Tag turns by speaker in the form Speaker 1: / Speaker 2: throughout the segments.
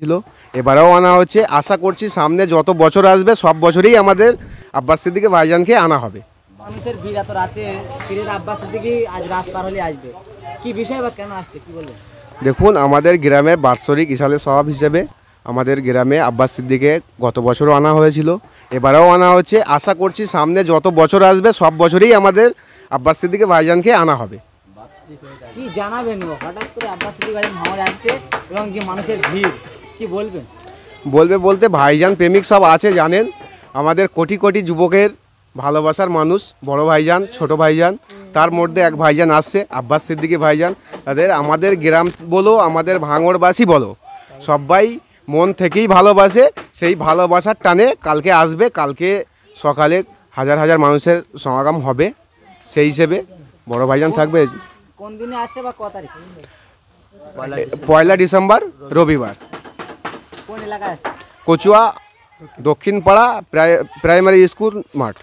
Speaker 1: ছিল, এবারেও আনা হচ্ছে। আশা করছি সামনে যত বছর আসবে সব বছরেই আমাদের আব্বাস সিদ্দিকী ভাইজানকে আনা হবে।
Speaker 2: মানুষের ভিড় এত রাতে, পীরের আব্বাস সিদ্দিকী আজ রাত পার হলে আসবে, কি বিষয় বা কেন আসছে কি বলবেন?
Speaker 1: দেখুন, আমাদের গ্রামের বাৎসরিক ইসালে সওয়াব হিসেবে আমাদের গ্রামে আব্বাস সিদ্দিকীকে গত বছরও আনা হয়েছিল, এবারেও আনা হচ্ছে। আশা করছি সামনে যত বছর আসবে সব বছরেই আমাদের আব্বাস সিদ্দিকী ভাইজানকে আনা হবে।
Speaker 2: কি জানাবেন হঠাৎ করে আব্বাস সিদ্দিকী ভাইজান ভাঙড়ে আসছে এবং যে মানুষের ভিড়, কি বলবেন?
Speaker 1: বলতে ভাইজান প্রেমিক সব আছে জানেন, আমাদের কোটি কোটি যুবকের ভালোবাসার মানুষ বড় ভাইজান, ছোট ভাইজান, তার মধ্যে এক ভাইজান আসছে আব্বাস সিদ্দিকী ভাইজান। তাদের আমাদের গ্রাম বলো, আমাদের ভাঙড়বাসী বলো, সবাই মন থেকেই ভালোবাসে। সেই ভালোবাসার টানে কালকে আসবে, কালকে সকালে হাজার হাজার মানুষের সমাগম হবে। সেই হিসেবে বড় ভাইজান থাকবে।
Speaker 2: কোন দিনে আসছে বা কত তারিখ?
Speaker 1: 1 ডিসেম্বর রবিবার।
Speaker 2: কোন এলাকায় আসছে?
Speaker 1: কচুয়া দক্ষিণপাড়া প্রাইমারি স্কুল মাঠ।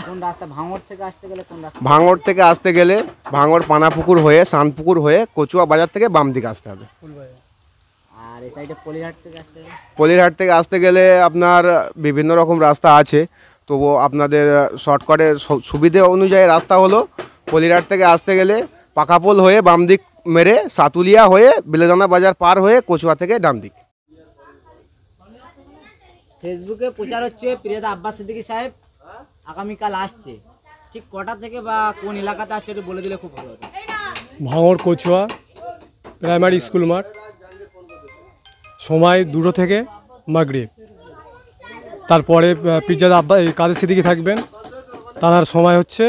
Speaker 2: কোন রাস্তা ভাঙড় থেকে আসতে গেলে কোন রাস্তা?
Speaker 1: ভাঙড় থেকে আসতে গেলে ভাঙড় পানাপুকুর হয়ে শানপুকুর হয়ে কচুয়া বাজার থেকে বাম দিকে আসতে হবে।
Speaker 2: আর এই সাইডে পলিহাট থেকে আসতে গেলে?
Speaker 1: পলিরহাট থেকে আসতে গেলে আপনার বিভিন্ন রকম রাস্তা আছে, তবু আপনাদের শর্টকাটের সুবিধে অনুযায়ী রাস্তা হলো পলিরহাট থেকে আসতে গেলে পাকাপোল হয়ে বাম দিক মেরে সাতুলিয়া হয়ে বেলেদানা বাজার পার হয়ে কচুয়া থেকে ডান দিক।
Speaker 2: ফেসবুকে প্রচার হচ্ছে প্রিয়তা আব্বাস সিদ্দিকী সাহেব আগামীকাল আসছে, ঠিক কটা থেকে বা কোন এলাকাতে আসছে একটু বলে দিলে খুব ভালো হতো।
Speaker 3: ভাঙড় কচুয়া প্রাইমারি স্কুল মাঠ, সময় 2টো থেকে মাগরিব। তারপরে পিরজাদা আব্বাস কাদের সিদ্দিকী থাকবেন, তার সময় হচ্ছে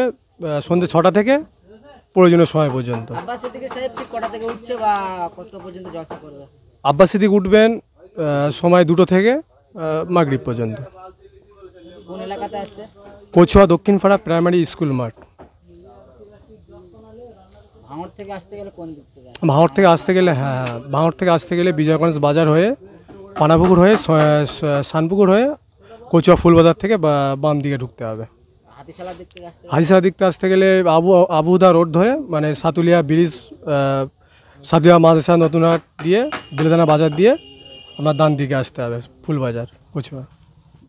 Speaker 3: সন্ধ্যে 6টা থেকে প্রয়োজনীয় সময় পর্যন্ত।
Speaker 2: আব্বাস সিদ্দিকী সাহেব ঠিক কটা থেকে উঠছে বা কত পর্যন্ত জলসা করবে?
Speaker 3: আব্বাস সিদ্দিকী উঠবেন সময় 2টো থেকে মাগরিব পর্যন্ত।
Speaker 2: কোন এলাকাতে আসছে?
Speaker 3: কচুয়া দক্ষিণপাড়া প্রাইমারি স্কুল মাঠ।
Speaker 2: ভাঙড় থেকে আসতে গেলে কোন দিক থেকে?
Speaker 3: ভাঙড় থেকে আসতে গেলে বিজয়গঞ্জ বাজার হয়ে পানাপুকুর হয়ে শানপুকুর হয়ে কচুয়া ফুলবাজার থেকে বাম দিকে ঢুকতে হবে।
Speaker 2: হাতিশালার দিক থেকে আসতে?
Speaker 3: হাতিশালা দিকতে আসতে গেলে আবুদা রোড ধরে মানে সাতুলিয়া ব্রিজ, সাতুলিয়া মাদ্রাসা নতুনহাট দিয়ে বেলেদানা বাজার দিয়ে আপনার ডান দিকে আসতে হবে ফুলবাজার কচুয়া।